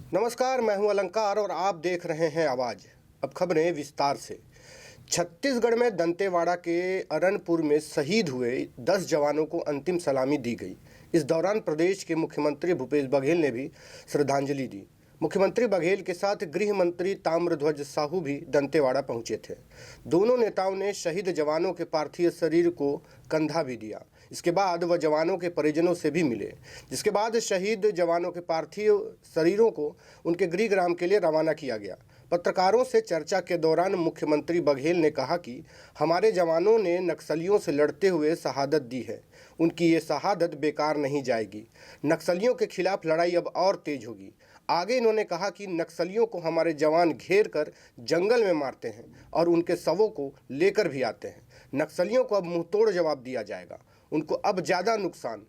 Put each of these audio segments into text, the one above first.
नमस्कार, मैं हूं अलंकार और आप देख रहे हैं आवाज। अब खबरें विस्तार से। छत्तीसगढ़ में दंतेवाड़ा के अरनपुर में शहीद हुए 10 जवानों को अंतिम सलामी दी गई। इस दौरान प्रदेश के मुख्यमंत्री भूपेश बघेल ने भी श्रद्धांजलि दी। मुख्यमंत्री बघेल के साथ गृह मंत्री ताम्रध्वज साहू भी दंतेवाड़ा पहुंचे थे। दोनों नेताओं ने शहीद जवानों के पार्थिव शरीर को कंधा भी दिया। इसके बाद वह जवानों के परिजनों से भी मिले, जिसके बाद शहीद जवानों के पार्थिव शरीरों को उनके गृह ग्राम के लिए रवाना किया गया। पत्रकारों से चर्चा के दौरान मुख्यमंत्री बघेल ने कहा कि हमारे जवानों ने नक्सलियों से लड़ते हुए शहादत दी है, उनकी ये शहादत बेकार नहीं जाएगी। नक्सलियों के खिलाफ लड़ाई अब और तेज होगी। आगे इन्होंने कहा कि नक्सलियों को हमारे जवान घेर कर जंगल में मारते हैं और उनके शवों को लेकर भी आते हैं। नक्सलियों को अब मुंहतोड़ जवाब दिया जाएगा, उनको अब ज़्यादा नुकसान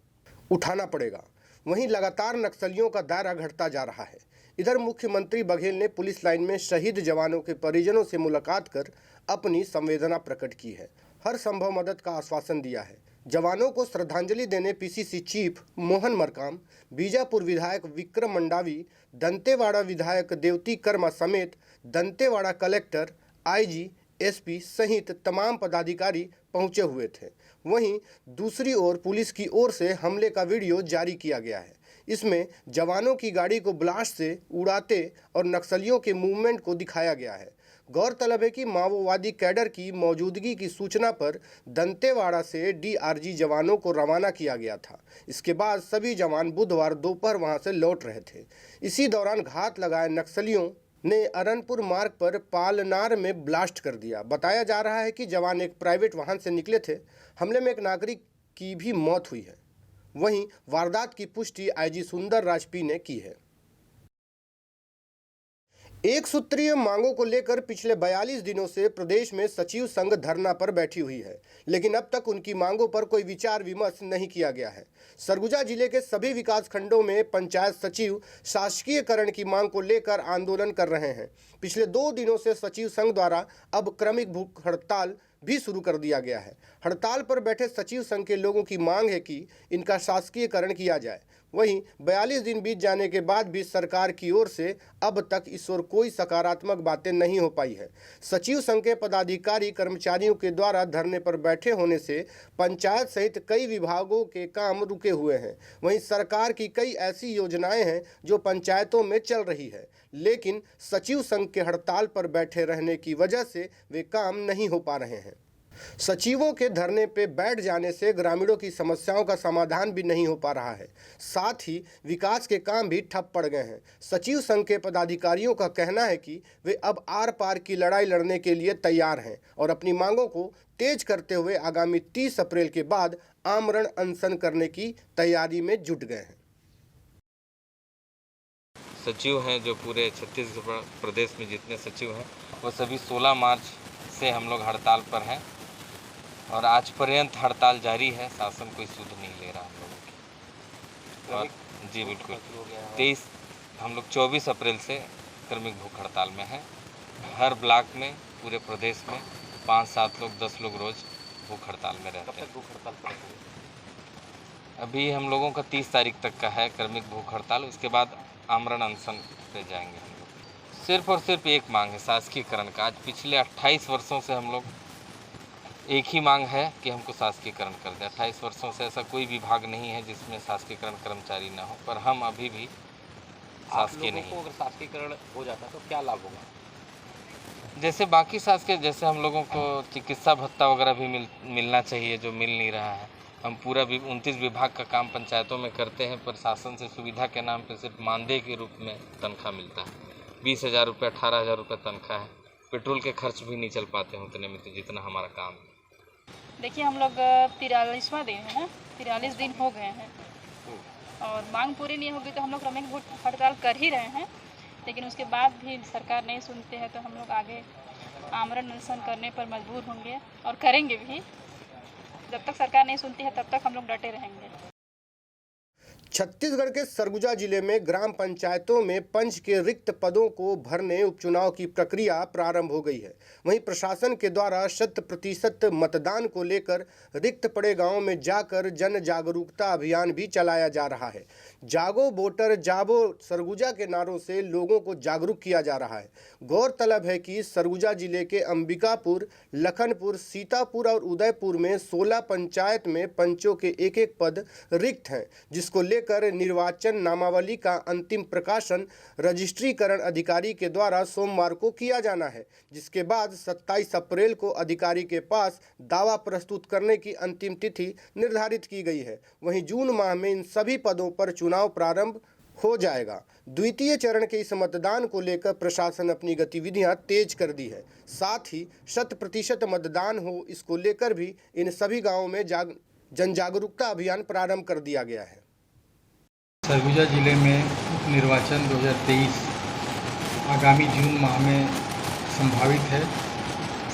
उठाना पड़ेगा। वहीं लगातार नक्सलियों का दायरा घटता जा रहा है। इधर मुख्यमंत्री बघेल ने पुलिस लाइन में शहीद जवानों के परिजनों से मुलाकात कर अपनी संवेदना प्रकट की है। हर संभव मदद का आश्वासन दिया है। जवानों को श्रद्धांजलि देने पीसीसी चीफ मोहन मरकाम, बीजापुर विधायक विक्रम मंडावी, दंतेवाड़ा विधायक देवती कर्मा समेत दंतेवाड़ा कलेक्टर, आईजी, एसपी सहित तमाम पदाधिकारी पहुंचे हुए थे। वहीं दूसरी ओर पुलिस की ओर से हमले का वीडियो जारी किया गया है। इसमें जवानों की गाड़ी को ब्लास्ट से उड़ाते और नक्सलियों के मूवमेंट को दिखाया गया है। गौरतलब है कि माओवादी कैडर की मौजूदगी की सूचना पर दंतेवाड़ा से डीआरजी जवानों को रवाना किया गया था। इसके बाद सभी जवान बुधवार दोपहर वहां से लौट रहे थे। इसी दौरान घात लगाए नक्सलियों ने अरनपुर मार्ग पर पालनार में ब्लास्ट कर दिया। बताया जा रहा है कि जवान एक प्राइवेट वाहन से निकले थे। हमले में एक नागरिक की भी मौत हुई है। वहीं वारदात की पुष्टि आईजी सुंदर राजपी ने की है। एक सूत्रीय मांगों को लेकर पिछले 42 दिनों से प्रदेश में सचिव संघ धरना पर बैठी हुई है, लेकिन अब तक उनकी मांगों पर कोई विचार विमर्श नहीं किया गया है। सरगुजा जिले के सभी विकास खंडों में पंचायत सचिव शासकीयकरण की मांग को लेकर आंदोलन कर रहे हैं। पिछले 2 दिनों से सचिव संघ द्वारा अब क्रमिक भूख हड़ताल भी शुरू कर दिया गया है। हड़ताल पर बैठे सचिव संघ के लोगों की मांग है कि इनका शासकीयकरण किया जाए। वहीं 42 दिन बीत जाने के बाद भी सरकार की ओर से अब तक इस ओर कोई सकारात्मक बातें नहीं हो पाई है। सचिव संघ के पदाधिकारी कर्मचारियों के द्वारा धरने पर बैठे होने से पंचायत सहित कई विभागों के काम रुके हुए हैं। वहीं सरकार की कई ऐसी योजनाएं हैं जो पंचायतों में चल रही है, लेकिन सचिव संघ के हड़ताल पर बैठे रहने की वजह से वे काम नहीं हो पा रहे हैं। सचिवों के धरने पे बैठ जाने से ग्रामीणों की समस्याओं का समाधान भी नहीं हो पा रहा है, साथ ही विकास के काम भी ठप पड़ गए हैं। सचिव संघ के पदाधिकारियों का कहना है कि वे अब आर पार की लड़ाई लड़ने के लिए तैयार हैं और अपनी मांगों को तेज करते हुए आगामी 30 अप्रैल के बाद आमरण अनशन करने की तैयारी में जुट गए हैं। सचिव हैं जो पूरे छत्तीसगढ़ प्रदेश में जितने सचिव हैं वो सभी 16 मार्च से हम लोग हड़ताल पर हैं और आज पर्यंत हड़ताल जारी है। शासन कोई सुध नहीं ले रहा हम लोगों की। और जी बिल्कुल 23 हम लोग 24 अप्रैल से क्रमिक भूख हड़ताल में हैं। हर ब्लॉक में पूरे प्रदेश में 5-7 लोग 10 लोग रोज भूख हड़ताल में रहते हैं। भूख हड़ताल अभी हम लोगों का 30 तारीख तक का है क्रमिक भूख हड़ताल। उसके बाद आमरण अनशन पे जाएंगे हम लोग। सिर्फ और सिर्फ एक मांग है शासकीयकरण का। आज पिछले 28 वर्षों से हम लोग एक ही मांग है कि हमको शासकीयकरण कर दे। 28 वर्षों से ऐसा कोई विभाग नहीं है जिसमें शासकीयकरण कर्मचारी ना हो, पर हम अभी भी शासकीय नहीं। अगर शासकीयकरण हो जाता तो क्या लाभ होगा? जैसे बाकी शासकीय, जैसे हम लोगों को चिकित्सा भत्ता वगैरह भी मिलना चाहिए, जो मिल नहीं रहा है। हम पूरा 29 विभाग का काम पंचायतों में करते हैं, पर शासन से सुविधा के नाम पर सिर्फ मानदेय के रूप में तनख्वाह मिलता है। 20,000 रुपये 18,000 रुपये तनख्वाह है। पेट्रोल के खर्च भी नहीं चल पाते हैं उतने में, तो जितना हमारा काम है। देखिए, हम लोग 43वां दिन है ना, 43 दिन हो गए हैं और मांग पूरी नहीं होगी तो हम लोग क्रमिक भूख हड़ताल कर ही रहे हैं। लेकिन उसके बाद भी सरकार नहीं सुनते हैं तो हम लोग आगे आमरण अनशन करने पर मजबूर होंगे और करेंगे भी। जब तक सरकार नहीं सुनती है तब तक हम लोग डटे रहेंगे। छत्तीसगढ़ के सरगुजा जिले में ग्राम पंचायतों में पंच के रिक्त पदों को भरने उपचुनाव की प्रक्रिया प्रारंभ हो गई है। वहीं प्रशासन के द्वारा 100% मतदान को लेकर रिक्त पड़े गांवों में जाकर जन जागरूकता अभियान भी चलाया जा रहा है। जागो वोटर जाबो सरगुजा के नारों से लोगों को जागरूक किया जा रहा है। गौरतलब है कि सरगुजा जिले के अंबिकापुर, लखनपुर, सीतापुर और उदयपुर में 16 पंचायत में पंचों के एक पद रिक्त हैं, जिसको लेकर निर्वाचन नामावली का अंतिम प्रकाशन रजिस्ट्रीकरण अधिकारी के द्वारा सोमवार को किया जाना है, जिसके बाद 27 अप्रैल को अधिकारी के पास दावा प्रस्तुत करने की अंतिम तिथि निर्धारित की गई है। वहीं जून माह में इन सभी पदों पर चुनाव प्रारंभ हो जाएगा। द्वितीय चरण के इस मतदान को लेकर प्रशासन अपनी गतिविधियां तेज कर दी है। साथ ही 100% मतदान हो, इसको लेकर भी इन सभी गांवों में जन जागरूकता अभियान प्रारंभ कर दिया गया है। सरगुजा जिले में निर्वाचन 2023 आगामी जून माह में संभावित है।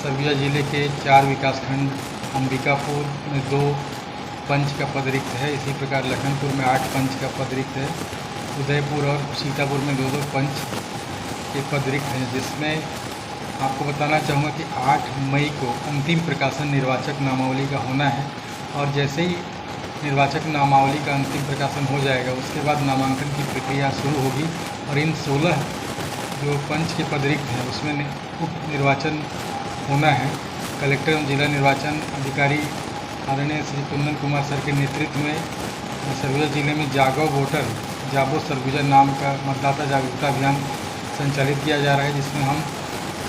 सरगुजा जिले के 4 विकासखंड अंबिकापुर में 2 पंच का पद रिक्त है। इसी प्रकार लखनपुर में 8 पंच का पद रिक्त है। उदयपुर और सीतापुर में 2-2 पंच के पद रिक्त हैं, जिसमें आपको बताना चाहूँगा कि 8 मई को अंतिम प्रकाशन निर्वाचक नामावली का होना है और जैसे ही निर्वाचक नामावली का अंतिम प्रकाशन हो जाएगा उसके बाद नामांकन की प्रक्रिया शुरू होगी और इन 16 जो पंच के पद रिक्त हैं उसमें उप निर्वाचन होना है। कलेक्टर एवं जिला निर्वाचन अधिकारी आदरणीय श्री कुंदन कुमार सर के नेतृत्व में सरगुजा जिले में जागो वोटर जाबो सरगुजा नाम का मतदाता जागरूकता अभियान संचालित किया जा रहा है, जिसमें हम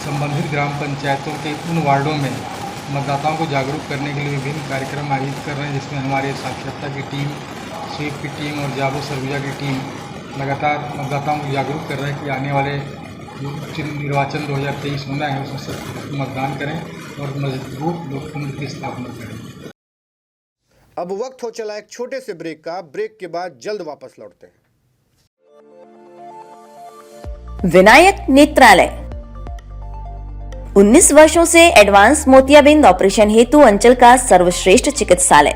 संबंधित ग्राम पंचायतों के उन वार्डों में मतदाताओं को जागरूक करने के लिए विभिन्न कार्यक्रम आयोजित कर रहे हैं, जिसमें हमारे साक्षरता की टीम, स्वीप की टीम और जाबो सरगुजा की टीम लगातार मतदाताओं को जागरूक कर रहे हैं कि आने वाले निर्वाचन 2023 होना है उसमें सब मतदान करें और मजबूत लोकतंत्र की स्थापना करें। अब वक्त हो चला एक छोटे से ब्रेक का। ब्रेक के बाद जल्द वापस लौटते हैं। विनायक नेत्रालय 19 वर्षों से एडवांस मोतियाबिंद ऑपरेशन हेतु अंचल का सर्वश्रेष्ठ चिकित्सालय,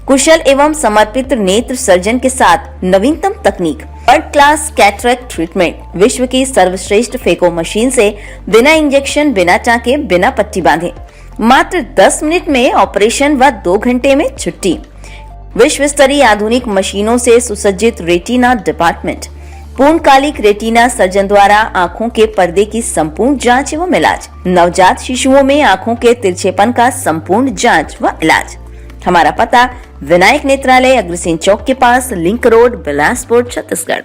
कुशल एवं समर्पित नेत्र सर्जन के साथ नवीनतम तकनीक, वर्ल्ड क्लास कैटरेक्ट ट्रीटमेंट, विश्व की सर्वश्रेष्ठ फेको मशीन से बिना इंजेक्शन, बिना टाँके, बिना पट्टी बांधे मात्र 10 मिनट में ऑपरेशन व 2 घंटे में छुट्टी। विश्व स्तरीय आधुनिक मशीनों से सुसज्जित रेटिना डिपार्टमेंट, पूर्णकालिक रेटिना सर्जन द्वारा आंखों के पर्दे की संपूर्ण जांच एवं इलाज, नवजात शिशुओं में आंखों के तिरछेपन का संपूर्ण जांच व इलाज। हमारा पता विनायक नेत्रालय, अग्रसेन चौक के पास, लिंक रोड, बिलासपुर, छत्तीसगढ़।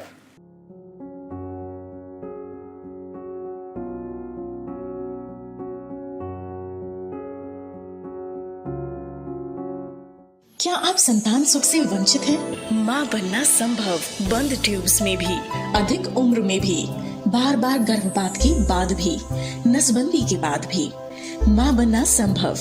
क्या आप संतान सुख से वंचित हैं? माँ बनना संभव, बंद ट्यूब्स में भी, अधिक उम्र में भी, बार बार गर्भपात के बाद भी, नसबंदी के बाद भी। माँ बनना संभव,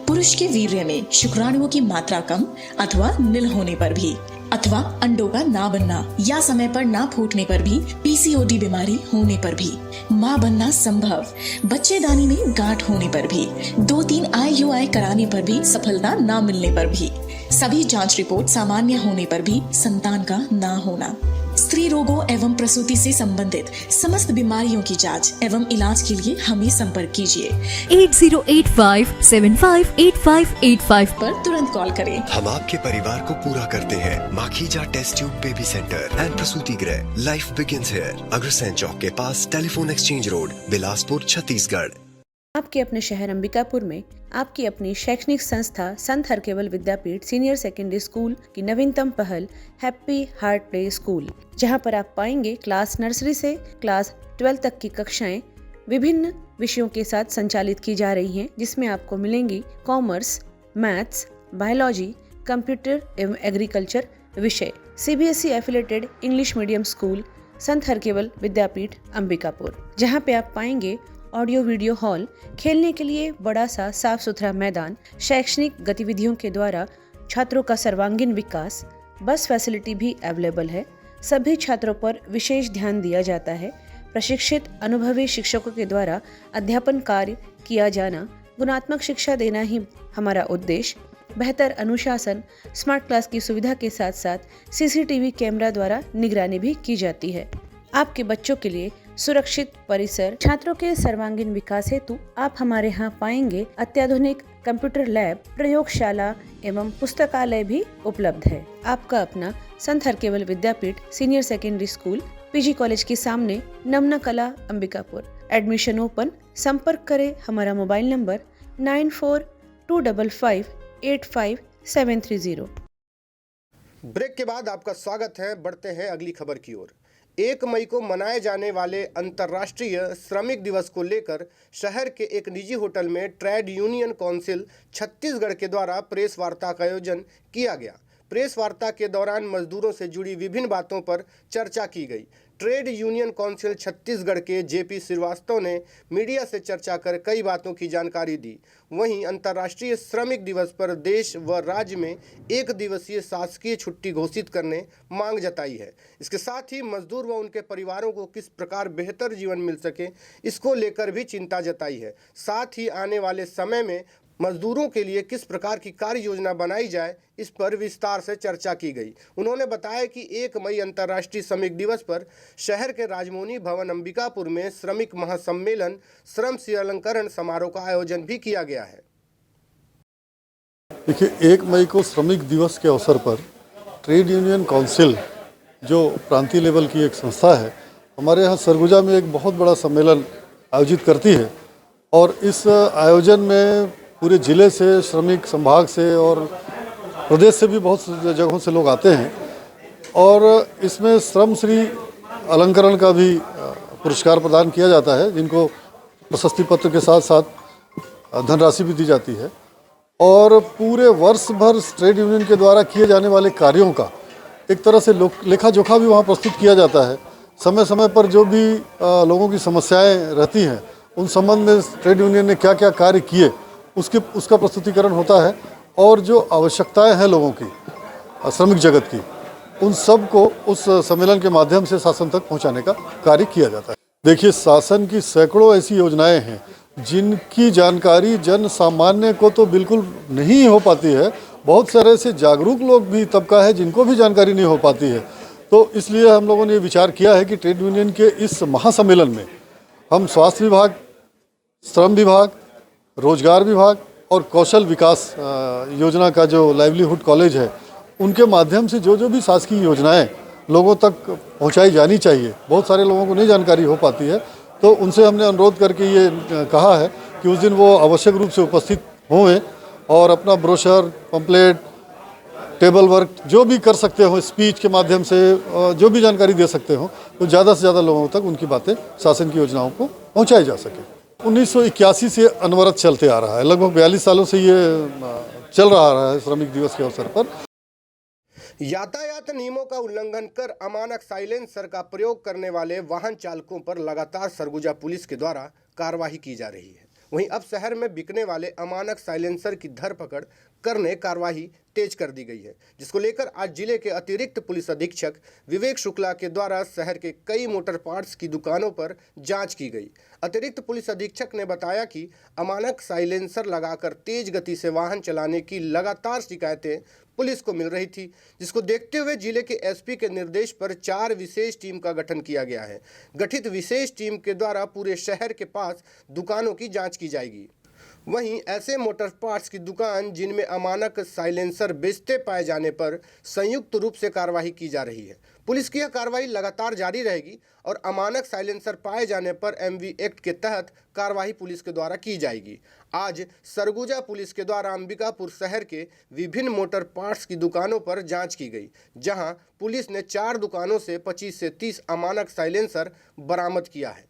पुरुष के वीर्य में शुक्राणुओं की मात्रा कम अथवा नील होने पर भी, अथवा अंडों का ना बनना या समय पर ना फूटने पर भी, पीसीओडी बीमारी होने पर भी। माँ बनना संभव, बच्चेदानी में गांठ होने पर भी, 2-3 IUI कराने पर भी सफलता ना मिलने पर भी, सभी जांच रिपोर्ट सामान्य होने पर भी संतान का ना होना। स्त्री रोगों एवं प्रसूति से संबंधित समस्त बीमारियों की जांच एवं इलाज के लिए हमें संपर्क कीजिए 8085758585 पर तुरंत कॉल करें। हम आपके परिवार को पूरा करते हैं। Makhija test tube baby centre and प्रसूति गृह, life begins here, Agrasen Chowk के पास, telephone exchange road, Bilaspur, Chhattisgarh. आपके अपने शहर अंबिकापुर में आपकी अपनी शैक्षणिक संस्था संत Harkewal Vidyapeeth senior secondary school की नवीनतम पहल हैप्पी हार्ट प्ले स्कूल, जहां पर आप पाएंगे क्लास नर्सरी से क्लास 12 तक की कक्षाएं विभिन्न विषयों के साथ संचालित की जा रही हैं, जिसमें आपको मिलेंगी कॉमर्स, मैथ्स, बायोलॉजी, कंप्यूटर एवं एग्रीकल्चर विषय। CBSE affiliated English medium school संत हरकेवल विद्यापीठ अंबिकापुर, जहां पे आप पाएंगे ऑडियो वीडियो हॉल, खेलने के लिए बड़ा सा साफ सुथरा मैदान, शैक्षणिक गतिविधियों के द्वारा छात्रों का सर्वांगीण विकास, बस फैसिलिटी भी अवेलेबल है। सभी छात्रों पर विशेष ध्यान दिया जाता है। प्रशिक्षित अनुभवी शिक्षकों के द्वारा अध्यापन कार्य किया जाना, गुणात्मक शिक्षा देना ही हमारा उद्देश्य। बेहतर अनुशासन, स्मार्ट क्लास की सुविधा के साथ साथ सीसीटीवी कैमरा द्वारा निगरानी भी की जाती है। आपके बच्चों के लिए सुरक्षित परिसर, छात्रों के सर्वांगीण विकास हेतु आप हमारे यहाँ पाएंगे अत्याधुनिक कंप्यूटर लैब, प्रयोगशाला एवं पुस्तकालय भी उपलब्ध है। आपका अपना Sant Harkewal Vidyapeeth senior secondary school, PG college के सामने, नमना कला, अंबिकापुर। Admission open. संपर्क करें हमारा मोबाइल नंबर 9425585730। ब्रेक के बाद आपका स्वागत है। बढ़ते हैं अगली खबर की ओर। 1 मई को मनाए जाने वाले अंतर्राष्ट्रीय श्रमिक दिवस को लेकर शहर के एक निजी होटल में ट्रेड यूनियन काउंसिल छत्तीसगढ़ के द्वारा प्रेस वार्ता का आयोजन किया गया। प्रेस वार्ता के दौरान मजदूरों से जुड़ी विभिन्न बातों पर चर्चा की गई। ट्रेड यूनियन काउंसिल छत्तीसगढ़ के जेपी श्रीवास्तव ने मीडिया से चर्चा कर कई बातों की जानकारी दी। वहीं अंतर्राष्ट्रीय श्रमिक दिवस पर देश व राज्य में 1 दिवसीय शासकीय छुट्टी घोषित करने मांग जताई है। इसके साथ ही मजदूर व उनके परिवारों को किस प्रकार बेहतर जीवन मिल सके, इसको लेकर भी चिंता जताई है। साथ ही आने वाले समय में मजदूरों के लिए किस प्रकार की कार्य योजना बनाई जाए, इस पर विस्तार से चर्चा की गई। उन्होंने बताया कि 1 मई अंतर्राष्ट्रीय श्रमिक दिवस पर शहर के राजमोहनी भवन अंबिकापुर में श्रमिक महासम्मेलन श्रम अलंकरण समारोह का आयोजन भी किया गया है। देखिए, 1 मई को श्रमिक दिवस के अवसर पर ट्रेड यूनियन काउंसिल जो प्रांतीय लेवल की एक संस्था है, हमारे यहाँ सरगुजा में एक बहुत बड़ा सम्मेलन आयोजित करती है। और इस आयोजन में पूरे ज़िले से, श्रमिक संभाग से और प्रदेश से भी बहुत जगहों से लोग आते हैं। और इसमें श्रम श्री अलंकरण का भी पुरस्कार प्रदान किया जाता है, जिनको प्रशस्ति पत्र के साथ साथ धनराशि भी दी जाती है। और पूरे वर्ष भर ट्रेड यूनियन के द्वारा किए जाने वाले कार्यों का एक तरह से लेखा जोखा भी वहाँ प्रस्तुत किया जाता है। समय समय पर जो भी लोगों की समस्याएं रहती हैं, उन संबंध में ट्रेड यूनियन ने क्या क्या कार्य किए उसका प्रस्तुतिकरण होता है। और जो आवश्यकताएं हैं लोगों की, श्रमिक जगत की, उन सब को उस सम्मेलन के माध्यम से शासन तक पहुंचाने का कार्य किया जाता है। देखिए, शासन की सैकड़ों ऐसी योजनाएं हैं जिनकी जानकारी जन सामान्य को तो बिल्कुल नहीं हो पाती है। बहुत सारे ऐसे जागरूक लोग भी तबका है जिनको भी जानकारी नहीं हो पाती है। तो इसलिए हम लोगों ने विचार किया है कि ट्रेड यूनियन के इस महासम्मेलन में हम स्वास्थ्य विभाग, श्रम विभाग, रोजगार विभाग और कौशल विकास योजना का जो लाइवलीहुड कॉलेज है, उनके माध्यम से जो भी शासकीय योजनाएं लोगों तक पहुंचाई जानी चाहिए, बहुत सारे लोगों को नहीं जानकारी हो पाती है, तो उनसे हमने अनुरोध करके ये कहा है कि उस दिन वो आवश्यक रूप से उपस्थित हों और अपना ब्रोशर, पंपलेट, टेबल वर्क जो भी कर सकते हो, स्पीच के माध्यम से जो भी जानकारी दे सकते हो, तो ज़्यादा से ज़्यादा लोगों तक उनकी बातें, शासन की योजनाओं को पहुँचाई जा सके। 1981 से अनवरत चलते आ रहा है, लगभग 42 सालों से ये चल रहा है श्रमिक दिवस के अवसर पर। यातायात नियमों का उल्लंघन कर अमानक साइलेंसर का प्रयोग करने वाले वाहन चालकों पर लगातार सरगुजा पुलिस के द्वारा कार्रवाई की जा रही है। वहीं अब शहर में बिकने वाले अमानक साइलेंसर की धरपकड़ करने कार्रवाई तेज कर दी गई है, जिसको लेकर आज जिले के अतिरिक्त पुलिस अधीक्षक विवेक शुक्ला के द्वारा शहर के कई मोटर पार्ट्स की दुकानों पर जांच की गई। अतिरिक्त पुलिस अधीक्षक ने बताया कि अमानक साइलेंसर लगाकर तेज गति से वाहन चलाने की लगातार शिकायतें पुलिस को मिल रही थी, जिसको देखते हुए जिले के एसपी के निर्देश पर 4 विशेष टीम का गठन किया गया है। गठित विशेष टीम के द्वारा पूरे शहर के पास दुकानों की जांच की जाएगी। वहीं ऐसे मोटर पार्ट्स की दुकान जिनमें अमानक साइलेंसर बेचते पाए जाने पर संयुक्त रूप से कार्रवाई की जा रही है। पुलिस की यह कार्रवाई लगातार जारी रहेगी और अमानक साइलेंसर पाए जाने पर एमवी एक्ट के तहत कार्रवाई पुलिस के द्वारा की जाएगी। आज सरगुजा पुलिस के द्वारा अंबिकापुर शहर के विभिन्न मोटर पार्ट्स की दुकानों पर जांच की गई, जहां पुलिस ने 4 दुकानों से 25 से 30 अमानक साइलेंसर बरामद किया है।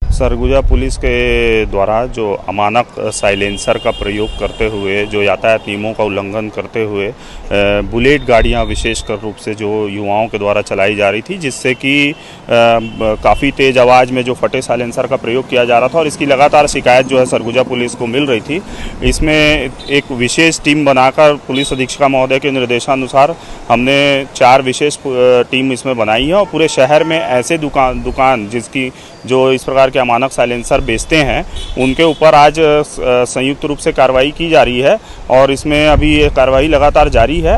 सरगुजा पुलिस के द्वारा जो अमानक साइलेंसर का प्रयोग करते हुए, जो यातायात नियमों का उल्लंघन करते हुए बुलेट गाड़ियां विशेषकर रूप से जो युवाओं के द्वारा चलाई जा रही थी, जिससे कि काफ़ी तेज़ आवाज़ में जो फटे साइलेंसर का प्रयोग किया जा रहा था और इसकी लगातार शिकायत जो है सरगुजा पुलिस को मिल रही थी। इसमें एक विशेष टीम बनाकर पुलिस अधीक्षक महोदय के निर्देशानुसार हमने 4 विशेष टीम इसमें बनाई है और पूरे शहर में ऐसे दुकान जिसकी जो इस प्रकार के अमानक साइलेंसर बेचते हैं उनके ऊपर आज संयुक्त रूप से कार्रवाई की जा रही है और इसमें अभी ये कार्रवाई लगातार जारी है।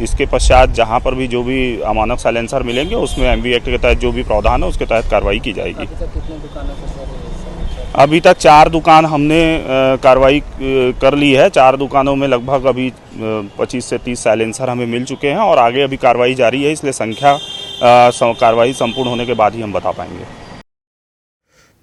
इसके पश्चात जहां पर भी जो भी अमानक साइलेंसर मिलेंगे उसमें एमवी एक्ट के तहत जो भी प्रावधान है उसके तहत कार्रवाई की जाएगी। अभी तक 4 दुकान हमने कार्रवाई कर ली है। 4 दुकानों में लगभग अभी 25 से 30 साइलेंसर हमें मिल चुके हैं और आगे अभी कार्रवाई जारी है, इसलिए संख्या कार्रवाई संपूर्ण होने के बाद ही हम बता पाएंगे।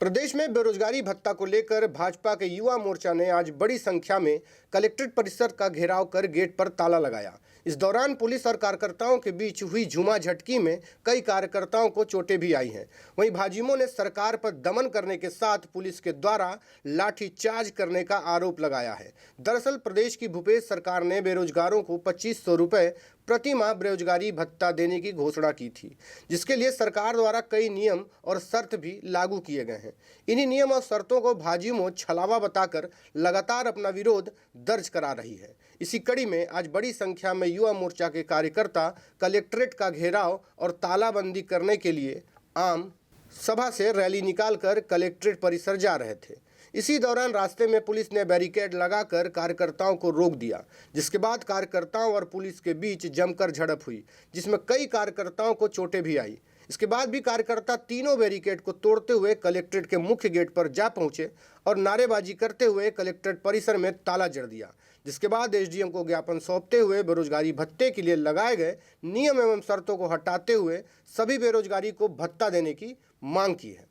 प्रदेश में बेरोजगारी भत्ता को लेकर भाजपा के युवा मोर्चा ने आज बड़ी संख्या में कलेक्ट्रेट परिसर का घेराव कर गेट पर ताला लगाया। इस दौरान पुलिस और कार्यकर्ताओं के बीच हुई झूमाझटकी में कई कार्यकर्ताओं को चोटें भी आई हैं। वहीं भाजयुमों ने सरकार पर दमन करने के साथ पुलिस के द्वारा लाठीचार्ज करने का आरोप लगाया है। दरअसल प्रदेश की भूपेश सरकार ने बेरोजगारों को 2500 रुपये प्रति माह बेरोजगारी भत्ता देने की घोषणा की थी, जिसके लिए सरकार द्वारा कई नियम और शर्त भी लागू किए गए हैं। इन्हीं नियम और शर्तों को भाजयुमों छलावा बताकर लगातार अपना विरोध दर्ज करा रही है। इसी कड़ी में आज बड़ी संख्या में युवा मोर्चा के कार्यकर्ता कलेक्ट्रेट का घेराव और तालाबंदी करने के लिए आम सभा से रैली निकालकर कलेक्ट्रेट परिसर जा रहे थे। इसी दौरान रास्ते में पुलिस ने बैरिकेड लगाकर कार्यकर्ताओं को रोक दिया, जिसके बाद कार्यकर्ताओं और पुलिस के बीच जमकर झड़प हुई, जिसमें कई कार्यकर्ताओं को चोटें भी आई। इसके बाद भी कार्यकर्ता तीनों बैरिकेड को तोड़ते हुए कलेक्ट्रेट के मुख्य गेट पर जा पहुंचे और नारेबाजी करते हुए कलेक्ट्रेट परिसर में ताला जड़ दिया, जिसके बाद एसडीएम को ज्ञापन सौंपते हुए बेरोजगारी भत्ते के लिए लगाए गए नियम एवं शर्तों को हटाते हुए सभी बेरोजगारी को भत्ता देने की मांग की है।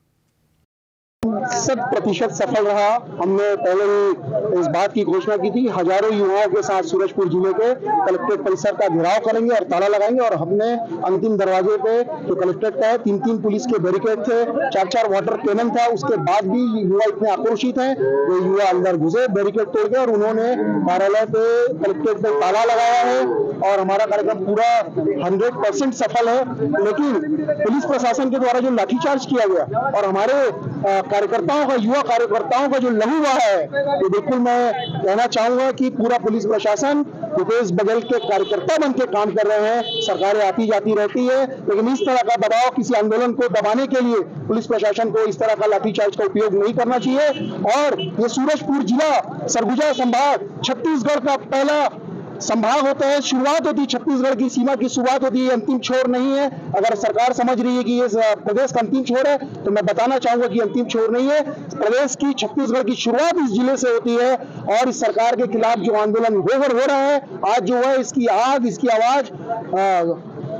100% सफल रहा। हमने पहले ही इस बात की घोषणा की थी, हजारों युवाओं के साथ सूरजपुर जिले के कलेक्ट्रेट परिसर का घेराव करेंगे और ताला लगाएंगे और हमने अंतिम दरवाजे पे जो कलेक्ट्रेट का है 3-3 पुलिस के बैरिकेड थे, 4-4 वाटर कैनन था। उसके बाद भी युवा इतने आक्रोशित हैं, वो युवा अंदर घुसे बैरिकेड तोड़ के और उन्होंने कार्यालय पे कलेक्ट्रेट पे ताला लगाया है और हमारा कार्यक्रम पूरा 100% सफल है। लेकिन पुलिस प्रशासन के द्वारा जो लाठीचार्ज किया गया और हमारे कार्यकर्ताओं का, युवा कार्यकर्ताओं का जो लहूवा है, तो बिल्कुल मैं कहना चाहूंगा कि पूरा पुलिस प्रशासन भूपेश बघेल के कार्यकर्ता बन के काम कर रहे हैं। सरकारें आती जाती रहती है, लेकिन इस तरह का दबाव किसी आंदोलन को दबाने के लिए पुलिस प्रशासन को इस तरह का लाठीचार्ज का उपयोग नहीं करना चाहिए। और ये सूरजपुर जिला सरगुजा संभाग छत्तीसगढ़ का पहला संभाग होता है, शुरुआत होती है, छत्तीसगढ़ की सीमा की शुरुआत होती है, अंतिम छोर नहीं है। अगर सरकार समझ रही है कि ये प्रदेश का अंतिम छोर है, तो मैं बताना चाहूंगा कि अंतिम छोर नहीं है। प्रदेश की, छत्तीसगढ़ की शुरुआत इस जिले से होती है और इस सरकार के खिलाफ जो आंदोलन हो रहा है आज जो है, इसकी आग, इसकी आवाज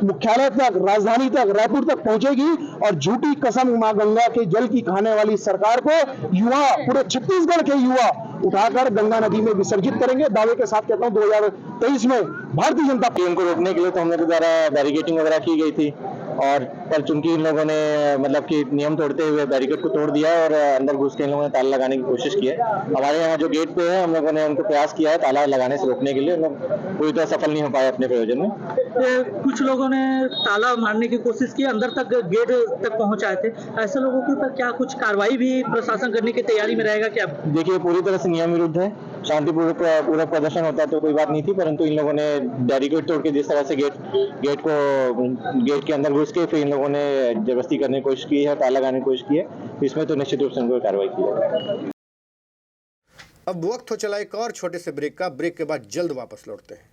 मुख्यालय तक, राजधानी तक, रायपुर तक पहुंचेगी और झूठी कसम मां गंगा के जल की खाने वाली सरकार को युवा, पूरे छत्तीसगढ़ के युवा उठाकर गंगा नदी में विसर्जित करेंगे। दावे के साथ कहता हूं 2023 में भारतीय जनता पार्टी को रोकने के लिए तो हम लोग द्वारा बैरिकेडिंग वगैरह की गई थी और पर चूंकि इन लोगों ने मतलब कि नियम तोड़ते हुए बैरिकेड को तोड़ दिया और अंदर घुस के इन लोगों ने ताला लगाने की कोशिश की है। हमारे यहाँ जो गेट पे है हम लोगों ने उनको प्रयास किया है ताला लगाने से रोकने के लिए, लोग पूरी तरह सफल नहीं हो पाए अपने प्रयोजन में। कुछ लोगों ने ताला मारने की कोशिश की, अंदर तक गेट तक पहुंचाए थे। ऐसे लोगों के ऊपर क्या कुछ कार्रवाई भी प्रशासन करने की तैयारी में रहेगा क्या? देखिए, पूरी तरह से नियम विरुद्ध है। शांतिपूर्वक पूरा प्रदर्शन होता तो कोई बात नहीं थी, परंतु इन लोगों ने बैरिकेड तोड़ के जिस तरह से गेट के अंदर घुस के फिर इन लोगों ने जबरदस्ती करने की कोशिश की है, ताला लगाने की कोशिश की है, इसमें तो निश्चित रूप से उनको कार्रवाई की जाएगी। अब वक्त हो चला एक और छोटे से ब्रेक का। ब्रेक के बाद जल्द वापस लौटते हैं।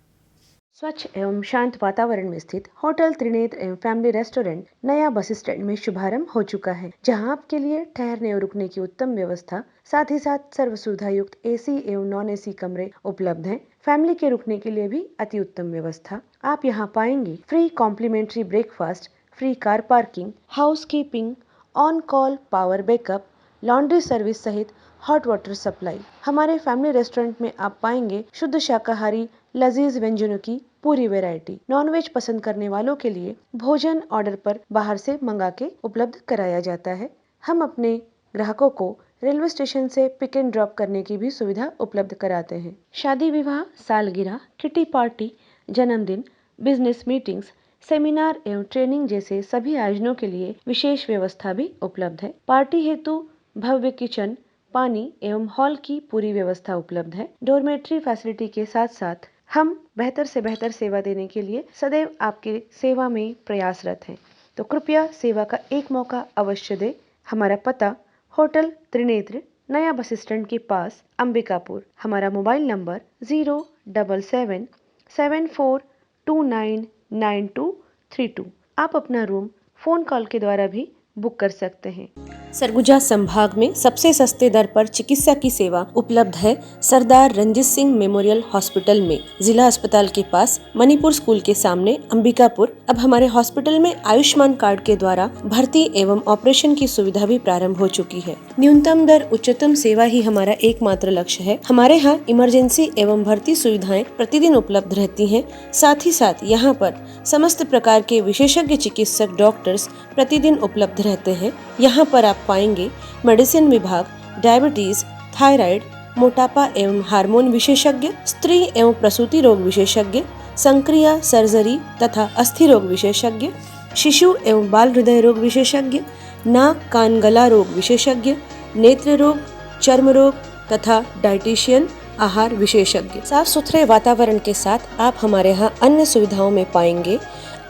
स्वच्छ एवं शांत वातावरण में स्थित होटल त्रिनेत्र एवं फैमिली रेस्टोरेंट नया बस स्टैंड में शुभारंभ हो चुका है, जहां आपके लिए ठहरने और रुकने की उत्तम व्यवस्था, साथ ही साथ सर्व सुविधा युक्त एसी एवं नॉन एसी कमरे उपलब्ध हैं। फैमिली के रुकने के लिए भी अति उत्तम व्यवस्था। आप यहां पाएंगे free complimentary breakfast, free car parking, house keeping, on call power backup, laundry service सहित हॉट वाटर सप्लाई। हमारे फैमिली रेस्टोरेंट में आप पाएंगे शुद्ध शाकाहारी लजीज व्यंजनों की पूरी वैरायटी। नॉनवेज पसंद करने वालों के लिए भोजन ऑर्डर पर बाहर से मंगा के उपलब्ध कराया जाता है। हम अपने ग्राहकों को रेलवे स्टेशन से पिक एंड ड्रॉप करने की भी सुविधा उपलब्ध कराते हैं। शादी विवाह, सालगिरह, किटी पार्टी, जन्मदिन, बिजनेस मीटिंग्स, सेमिनार एवं ट्रेनिंग जैसे सभी आयोजनों के लिए विशेष व्यवस्था भी उपलब्ध है। पार्टी हेतु भव्य किचन, पानी एवं हॉल की पूरी व्यवस्था उपलब्ध है। डोरमेट्री फैसिलिटी के साथ साथ हम बेहतर से बेहतर सेवा देने के लिए सदैव आपके सेवा में प्रयासरत हैं। तो कृपया सेवा का एक मौका अवश्य दें। हमारा पता होटल त्रिनेत्र, नया बस स्टैंड के पास, अंबिकापुर। हमारा मोबाइल नंबर 07774299232। आप अपना रूम फोन कॉल के द्वारा भी बुक कर सकते हैं। सरगुजा संभाग में सबसे सस्ते दर पर चिकित्सा की सेवा उपलब्ध है सरदार रंजीत सिंह मेमोरियल हॉस्पिटल में, जिला अस्पताल के पास, मणिपुर स्कूल के सामने, अंबिकापुर। अब हमारे हॉस्पिटल में आयुष्मान कार्ड के द्वारा भर्ती एवं ऑपरेशन की सुविधा भी प्रारंभ हो चुकी है। न्यूनतम दर उच्चतम सेवा ही हमारा एकमात्र लक्ष्य है। हमारे यहाँ इमरजेंसी एवं भर्ती सुविधाएं प्रतिदिन उपलब्ध रहती हैं। साथ ही साथ यहाँ पर समस्त प्रकार के विशेषज्ञ चिकित्सक डॉक्टर्स प्रतिदिन उपलब्ध रहते हैं। यहाँ पर आप पाएंगे मेडिसिन विभाग, डायबिटीज, थायराइड, मोटापा एवं हार्मोन विशेषज्ञ, स्त्री एवं प्रसूति रोग विशेषज्ञ, संक्रिया सर्जरी तथा अस्थि रोग विशेषज्ञ, शिशु एवं बाल हृदय रोग विशेषज्ञ, नाक कान गला रोग विशेषज्ञ, नेत्र रोग, चर्म रोग तथा डाइटिशियन, आहार विशेषज्ञ। साफ सुथरे वातावरण के साथ आप हमारे यहाँ अन्य सुविधाओं में पाएंगे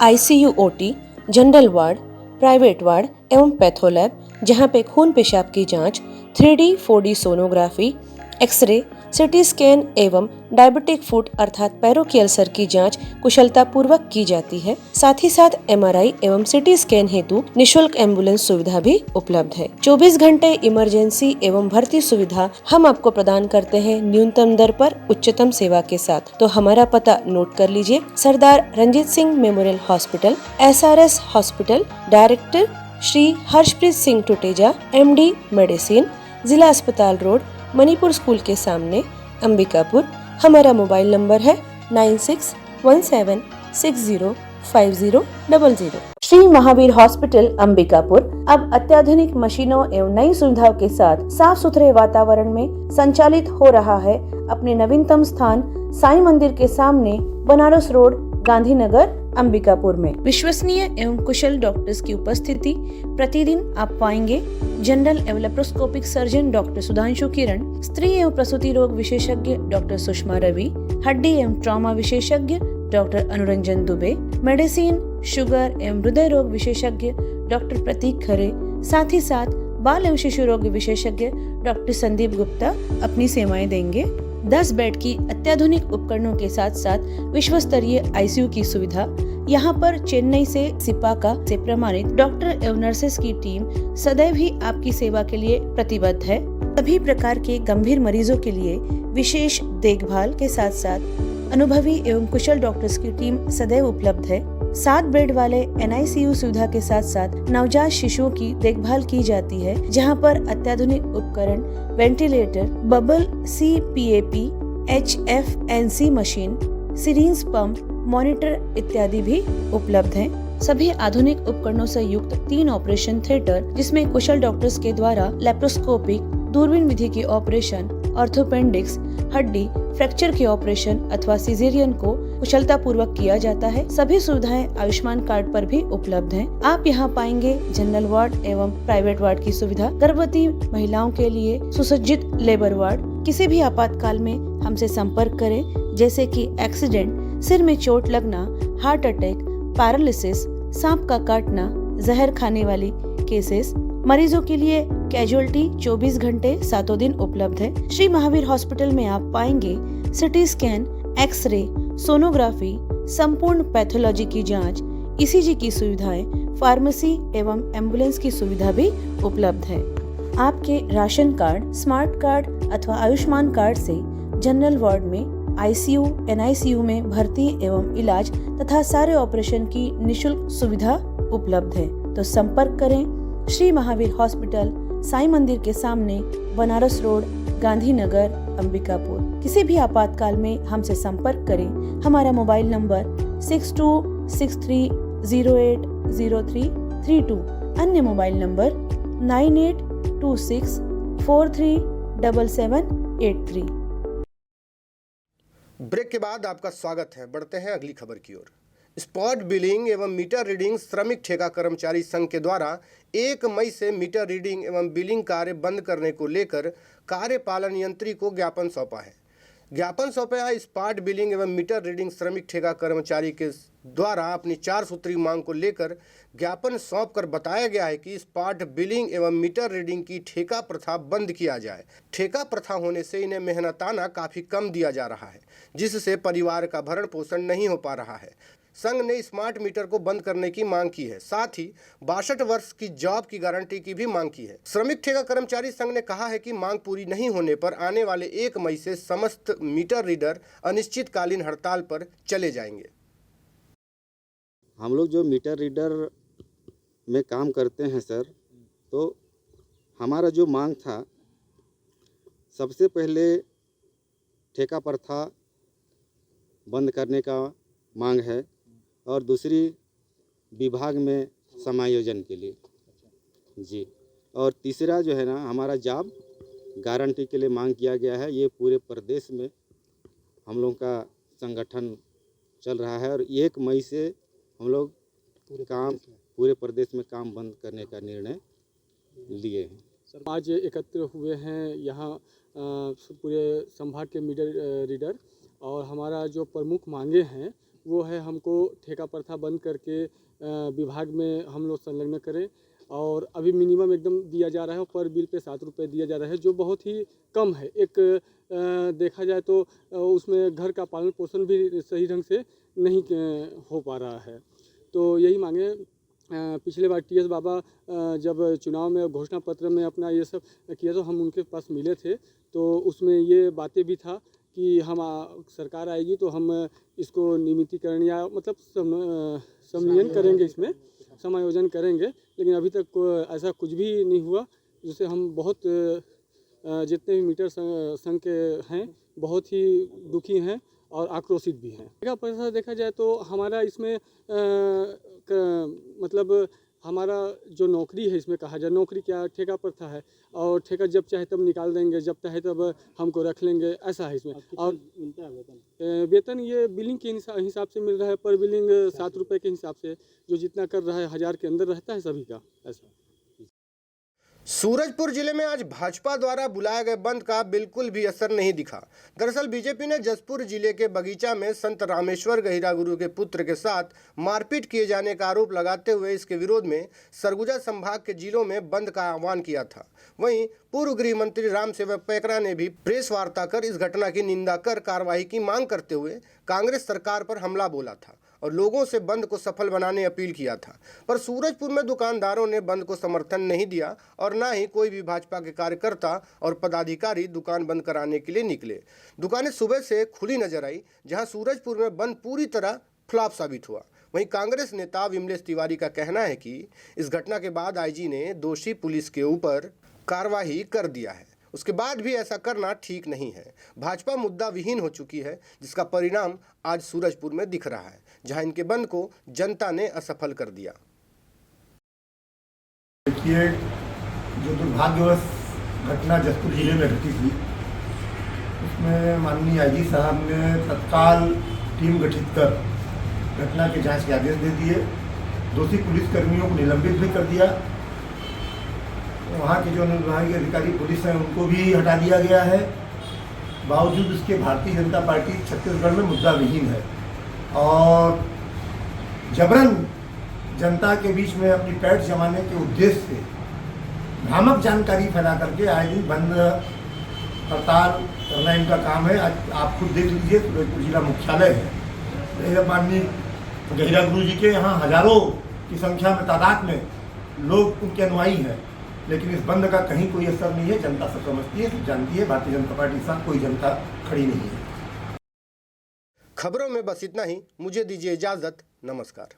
ICU OT, general ward, private ward एवं पैथोलैब, जहाँ पे खून पेशाब की जांच, 3D 4D sonography, x ray, CT scan एवं डायबिटिक फुट अर्थात पैरों की अल्सर की जांच कुशलता पूर्वक की जाती है। साथ ही साथ MRI एवं सिटी स्कैन हेतु निशुल्क एम्बुलेंस सुविधा भी उपलब्ध है। 24 घंटे इमरजेंसी एवं भर्ती सुविधा हम आपको प्रदान करते हैं न्यूनतम दर पर उच्चतम सेवा के साथ। तो हमारा पता नोट कर लीजिए, Sardar Ranjit Singh memorial hospital, SRS hospital, director Shri Harshpreet Singh Tuteja, MD medicine, जिला अस्पताल रोड, मणिपुर स्कूल के सामने, अंबिकापुर। हमारा मोबाइल नंबर है 9617605000। श्री महावीर हॉस्पिटल अंबिकापुर अब अत्याधुनिक मशीनों एवं नई सुविधाओं के साथ साफ सुथरे वातावरण में संचालित हो रहा है। अपने नवीनतम स्थान साईं मंदिर के सामने, बनारस रोड, गांधीनगर, अंबिकापुर में। विश्वसनीय एवं कुशल डॉक्टर्स की उपस्थिति प्रतिदिन आप पाएंगे। जनरल एवं लेप्रोस्कोपिक सर्जन डॉक्टर सुधांशु किरण, स्त्री एवं प्रसूति रोग विशेषज्ञ डॉक्टर सुषमा रवि, हड्डी एवं ट्रॉमा विशेषज्ञ doctor Anuranjan Dubey, medicine, sugar एवं हृदय रोग विशेषज्ञ डॉक्टर प्रतीक खरे, साथ ही साथ बाल एवं शिशु रोग विशेषज्ञ डॉक्टर संदीप गुप्ता अपनी सेवाएं देंगे। 10 बेड की अत्याधुनिक उपकरणों के साथ साथ विश्व स्तरीय ICU की सुविधा। यहाँ पर चेन्नई से सिपाका से प्रमाणित डॉक्टर एवं नर्सेस की टीम सदैव ही आपकी सेवा के लिए प्रतिबद्ध है। सभी प्रकार के गंभीर मरीजों के लिए विशेष देखभाल के साथ साथ अनुभवी एवं कुशल डॉक्टर्स की टीम सदैव उपलब्ध है। 7 बेड वाले NICU सुविधा के साथ साथ नवजात शिशुओं की देखभाल की जाती है, जहां पर अत्याधुनिक उपकरण, ventilator, bubble CPAP, HFNC machine, syringe pump, monitor इत्यादि भी उपलब्ध हैं। सभी आधुनिक उपकरणों से युक्त 3 ऑपरेशन थिएटर, जिसमें कुशल डॉक्टर्स के द्वारा लेप्रोस्कोपिक, दूरबीन विधि के ऑपरेशन, ऑर्थोपेंडिक्स, हड्डी फ्रैक्चर के ऑपरेशन अथवा सिजेरियन को कुशलता पूर्वक किया जाता है। सभी सुविधाएं आयुष्मान कार्ड पर भी उपलब्ध हैं। आप यहाँ पाएंगे जनरल वार्ड एवं प्राइवेट वार्ड की सुविधा, गर्भवती महिलाओं के लिए सुसज्जित लेबर वार्ड। किसी भी आपातकाल में हमसे संपर्क करें, जैसे कि एक्सीडेंट, सिर में चोट लगना, हार्ट अटैक, पैरालिसिस, सांप का काटना, जहर खाने वाली केसेस। मरीजों के लिए कैजुअलिटी 24 घंटे 7 दिन उपलब्ध है। श्री महावीर हॉस्पिटल में आप पाएंगे सिटी स्कैन, एक्सरे, सोनोग्राफी, संपूर्ण पैथोलॉजी की जांच, ECG की सुविधाएं, फार्मेसी एवं एम्बुलेंस की सुविधा भी उपलब्ध है। आपके राशन कार्ड, स्मार्ट कार्ड अथवा आयुष्मान कार्ड से जनरल वार्ड में, ICU, NICU में भर्ती एवं इलाज तथा सारे ऑपरेशन की निशुल्क सुविधा उपलब्ध है। तो संपर्क करें श्री महावीर हॉस्पिटल, साईं मंदिर के सामने, बनारस रोड, गांधीनगर, अंबिकापुर। किसी भी आपातकाल में हमसे संपर्क करें। हमारा मोबाइल नंबर 6263080332, अन्य मोबाइल नंबर 9826437783। ब्रेक के बाद आपका स्वागत है। बढ़ते हैं अगली खबर की ओर। स्पॉट बिलिंग एवं मीटर रीडिंग श्रमिक ठेका कर्मचारी संघ के द्वारा 1 मई से मीटर रीडिंग एवं बिलिंग कार्य बंद करने को लेकर कार्यपालन यंत्री को ज्ञापन सौंपा है। ज्ञापन सौंपा है स्पॉट बिलिंग एवं मीटर रीडिंग श्रमिक ठेका कर्मचारी के द्वारा अपनी 4 सूत्री मांग को लेकर ज्ञापन सौंपकर बताया गया है कि स्मार्ट बिलिंग एवं मीटर रीडिंग की ठेका प्रथा बंद किया जाए। ठेका प्रथा होने से इन्हें मेहनताना काफ़ी कम दिया जा रहा है, जिससे परिवार का भरण पोषण नहीं हो पा रहा है। संघ ने स्मार्ट मीटर को बंद करने की मांग की है, साथ ही 62 वर्ष की जॉब की गारंटी की भी मांग की है। श्रमिक ठेका कर्मचारी संघ ने कहा है कि मांग पूरी नहीं होने पर आने वाले 1 मई से समस्त मीटर रीडर अनिश्चितकालीन हड़ताल पर चले जाएंगे। हम लोग जो मीटर रीडर में काम करते हैं सर, तो हमारा जो मांग था, सबसे पहले ठेका प्रथा बंद करने का मांग है और दूसरी विभाग में समायोजन के लिए जी, और तीसरा जो है ना हमारा जॉब गारंटी के लिए मांग किया गया है। ये पूरे प्रदेश में हम लोग का संगठन चल रहा है और 1 मई से हम लोग पूरे प्रदेश में काम बंद करने का निर्णय लिए हैं। आज एकत्र हुए हैं यहाँ पूरे संभाग के मीटर रीडर, और हमारा जो प्रमुख मांगे हैं वो है हमको ठेका प्रथा बंद करके विभाग में हम लोग संलग्न करें, और अभी मिनिमम एकदम दिया जा रहा है, पर बिल पे 7 रुपये दिया जा रहा है, जो बहुत ही कम है। एक देखा जाए तो उसमें घर का पालन पोषण भी सही ढंग से नहीं हो पा रहा है। तो यही मांगे। पिछले बार TS बाबा जब चुनाव में घोषणा पत्र में अपना ये सब किया तो हम उनके पास मिले थे, तो उसमें ये बातें भी था कि हम सरकार आएगी तो हम इसको नियमितीकरण या मतलब सम्मिलन करेंगे, इसमें समायोजन करेंगे, लेकिन अभी तक ऐसा कुछ भी नहीं हुआ, जिससे हम बहुत जितने भी मीटर संघ के हैं बहुत ही दुखी हैं और आक्रोशित भी हैं। ठेका प्रथा देखा जाए तो हमारा इसमें मतलब हमारा जो नौकरी है, इसमें कहा जाए नौकरी क्या ठेका प्रथा है, और ठेका जब चाहे तब निकाल देंगे, जब चाहे तब हमको रख लेंगे, ऐसा है इसमें। और वेतन ये बिलिंग के हिसाब से मिल रहा है, पर बिलिंग 7 रुपये के हिसाब से, जो जितना कर रहा है 1000 के अंदर रहता है सभी का, ऐसा। सूरजपुर जिले में आज भाजपा द्वारा बुलाए गए बंद का बिल्कुल भी असर नहीं दिखा। दरअसल बीजेपी ने जसपुर जिले के बगीचा में संत रामेश्वर गहिरा गुरु के पुत्र के साथ मारपीट किए जाने का आरोप लगाते हुए इसके विरोध में सरगुजा संभाग के जिलों में बंद का आह्वान किया था। वहीं पूर्व गृह मंत्री रामसेवक पैकरा ने भी प्रेस वार्ता कर इस घटना की निंदा कर कार्रवाई की मांग करते हुए कांग्रेस सरकार पर हमला बोला था और लोगों से बंद को सफल बनाने अपील किया था। पर सूरजपुर में दुकानदारों ने बंद को समर्थन नहीं दिया और ना ही कोई भी भाजपा के कार्यकर्ता और पदाधिकारी दुकान बंद कराने के लिए निकले। दुकानें सुबह से खुली नजर आई, जहां सूरजपुर में बंद पूरी तरह फ्लॉप साबित हुआ। वहीं कांग्रेस नेता विमलेश तिवारी का कहना है कि इस घटना के बाद IG ने दोषी पुलिस के ऊपर कार्रवाई कर दिया है, उसके बाद भी ऐसा करना ठीक नहीं है। भाजपा मुद्दा विहीन हो चुकी है, जिसका परिणाम आज सूरजपुर में दिख रहा है, जहां इनके बंद को जनता ने असफल कर दिया। देखिए, जो दुर्भाग्यवश घटना जसपुर जिले में घटी थी, उसमें माननीय IG साहब ने तत्काल टीम गठित कर घटना के जांच के आदेश दे दिए। दोषी पुलिसकर्मियों को निलंबित भी कर दिया। वहाँ के जो विभागीय अधिकारी पुलिस हैं उनको भी हटा दिया गया है। बावजूद उसके भारतीय जनता पार्टी छत्तीसगढ़ में मुद्दा विहीन है और जबरन जनता के बीच में अपनी पैठ जमाने के उद्देश्य से भ्रामक जानकारी फैला करके आए दिन बंद हड़ताल करना इनका काम है। आज आप खुद देख लीजिए, सूरजपुर जिला मुख्यालय है, माननीय गहिरा गुरु जी के यहाँ हजारों की संख्या में तादाद में लोग उनके अनुयायी हैं, लेकिन इस बंद का कहीं कोई असर नहीं है। जनता सब समझती है, सब जानती है, भारतीय जनता पार्टी के साथ कोई जनता खड़ी नहीं है। खबरों में बस इतना ही, मुझे दीजिए इजाजत, नमस्कार।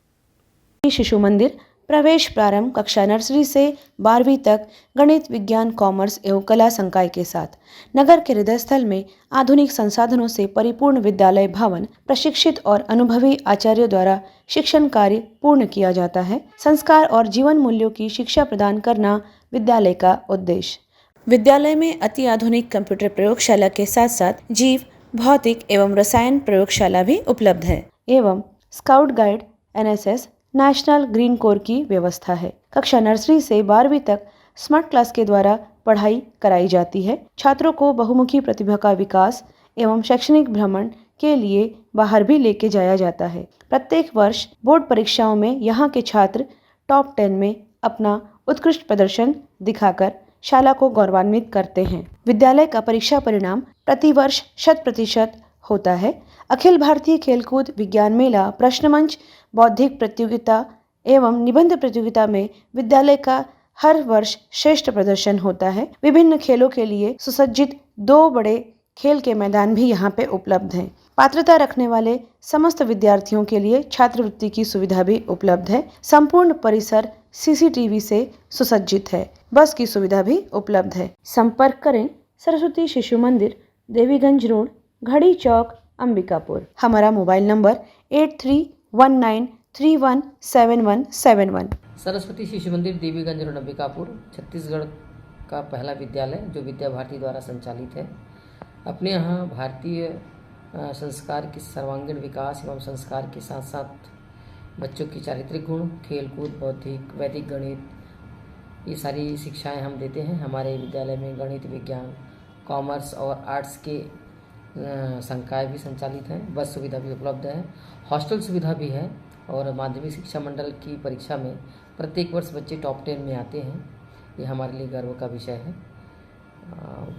शिशु मंदिर प्रवेश प्रारंभ कक्षा नर्सरी से 12वीं तक गणित, विज्ञान, कॉमर्स एवं कला संकाय के साथ नगर के हृदय स्थल में आधुनिक संसाधनों से परिपूर्ण विद्यालय भवन प्रशिक्षित और अनुभवी आचार्यों द्वारा शिक्षण कार्य पूर्ण किया जाता है। संस्कार और जीवन मूल्यों की शिक्षा प्रदान करना विद्यालय का उद्देश्य। विद्यालय में अति आधुनिक कंप्यूटर प्रयोगशाला के साथ साथ जीव, भौतिक एवं रसायन प्रयोगशाला भी उपलब्ध है एवं scout guide, NSS, national green core की व्यवस्था है। कक्षा नर्सरी से 12वीं तक स्मार्ट क्लास के द्वारा पढ़ाई कराई जाती है। छात्रों को बहुमुखी प्रतिभा का विकास एवं शैक्षणिक भ्रमण के लिए बाहर भी लेके जाया जाता है। प्रत्येक वर्ष बोर्ड परीक्षाओं में यहाँ के छात्र टॉप 10 में अपना उत्कृष्ट प्रदर्शन दिखाकर शाला को गौरवान्वित करते हैं। विद्यालय का परीक्षा परिणाम प्रतिवर्ष 100% होता है। अखिल भारतीय खेलकूद विज्ञान मेला, प्रश्न मंच, बौद्धिक प्रतियोगिता एवं निबंध प्रतियोगिता में विद्यालय का हर वर्ष श्रेष्ठ प्रदर्शन होता है। विभिन्न खेलों के लिए सुसज्जित 2 बड़े खेल के मैदान भी यहाँ पे उपलब्ध हैं। पात्रता रखने वाले समस्त विद्यार्थियों के लिए छात्रवृत्ति की सुविधा भी उपलब्ध है। संपूर्ण परिसर CCTV से सुसज्जित है। बस की सुविधा भी उपलब्ध है। संपर्क करें सरस्वती शिशु मंदिर, देवीगंज रोड, घड़ी चौक, अंबिकापुर। हमारा मोबाइल नंबर 8319317171। सरस्वती शिशु मंदिर, देवीगंज रोड, अंबिकापुर छत्तीसगढ़ का पहला विद्यालय जो विद्या भारती द्वारा संचालित है। अपने यहाँ भारतीय संस्कार के सर्वांगीण विकास एवं संस्कार के साथ साथ बच्चों की चारित्रिक गुण, खेलकूद, बौद्धिक, वैदिक गणित, ये सारी शिक्षाएं हम देते हैं। हमारे विद्यालय में गणित, विज्ञान, कॉमर्स और आर्ट्स के संकाय भी संचालित हैं। बस सुविधा भी उपलब्ध है, हॉस्टल सुविधा भी है और माध्यमिक शिक्षा मंडल की परीक्षा में प्रत्येक वर्ष बच्चे टॉप 10 में आते हैं। ये हमारे लिए गर्व का विषय है।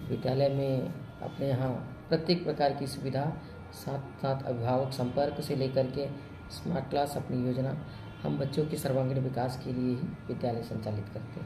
विद्यालय में अपने यहाँ प्रत्येक प्रकार की सुविधा, साथ साथ अभिभावक संपर्क से लेकर के स्मार्ट क्लास अपनी योजना हम बच्चों के सर्वांगीण विकास के लिए ही विद्यालय संचालित करते हैं।